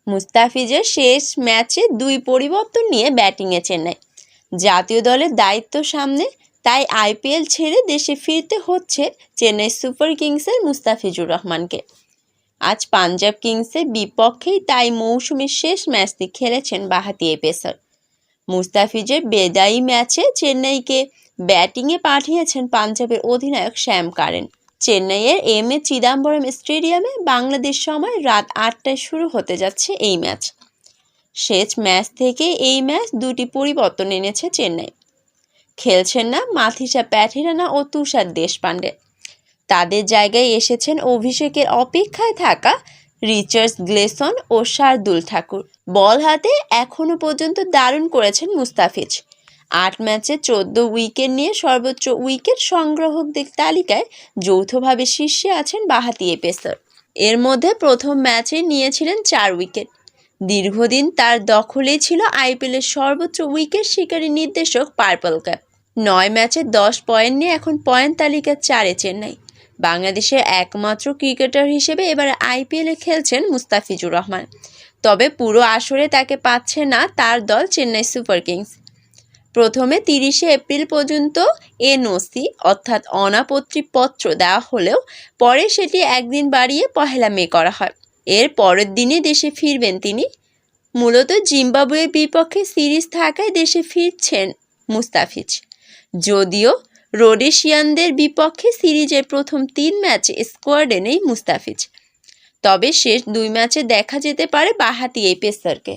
মুস্তাফিজের শেষ ম্যাচে 2 পরিবর্তন নিয়ে ব্যাটিংয়ে চেন্নাই। জাতীয় দলের দায়িত্ব সামনে, তাই আইপিএল ছেড়ে দেশে ফিরতে হচ্ছে চেন্নাই সুপার কিংসের মুস্তাফিজুর রহমানকে। আজ পাঞ্জাব কিংসের বিপক্ষেই তাই মৌসুমের শেষ ম্যাচটি খেলেছেন বাঁহাতি এই পেসার। মুস্তাফিজের বিদায়ী ম্যাচে চেন্নাইকে ব্যাটিংয়ে পাঠিয়েছেন পাঞ্জাবের অধিনায়ক শ্যাম কারেন। চেন্নাইয়ের এম.এ. চিদাম্বরম স্টেডিয়ামে বাংলাদেশ সময় রাত 8টায় শুরু হতে যাচ্ছে এই ম্যাচ। শেষ ম্যাচ থেকে এই ম্যাচ 2টি পরিবর্তন এনেছে চেন্নাই। খেলছেন না মাথিসা প্যাথিরানা ও তুষার দেশপান্ডে। তাদের জায়গায় এসেছেন অভিষেকের অপেক্ষায় থাকা রিচার্ডস গ্লেসন ও শার্দুল ঠাকুর। বল হাতে এখনও পর্যন্ত দারুণ করেছেন মুস্তাফিজ। 8 ম্যাচে 14 উইকেট নিয়ে সর্বোচ্চ উইকেট সংগ্রাহকদের তালিকায় যৌথভাবে শীর্ষে আছেন বাঁহাতি এই পেসার। এর মধ্যে প্রথম ম্যাচে নিয়েছিলেন 4 উইকেট। দীর্ঘদিন তার দখলেই ছিল আইপিএলের সর্বোচ্চ উইকেট শিকারী নির্দেশক পার্পল ক্যাপ। 9 ম্যাচে 10 পয়েন্ট নিয়ে এখন পয়েন্ট তালিকার 4-এ চেন্নাই। বাংলাদেশের একমাত্র ক্রিকেটার হিসেবে এবার আইপিএলে খেলছেন মুস্তাফিজুর রহমান। তবে পুরো আসরে তাকে পাচ্ছে না তার দল চেন্নাই সুপার কিংস। প্রথমে 30শে এপ্রিল পর্যন্ত এনওসি অর্থাৎ অনাপত্তি পত্র দেওয়া হলেও পরে সেটি একদিন বাড়িয়ে 1 মে করা হয়। এর পরের দিনে দেশে ফিরবেন তিনি। মূলত জিম্বাবুয়ের বিপক্ষে সিরিজ থাকায় দেশে ফিরছেন মুস্তাফিজ। যদিও রোডেশিয়ানদের বিপক্ষে সিরিজের প্রথম 3 ম্যাচে স্কোয়াডে নেই মুস্তাফিজ। তবে শেষ 2 ম্যাচে দেখা যেতে পারে বাঁহাতি এই পেসারকে।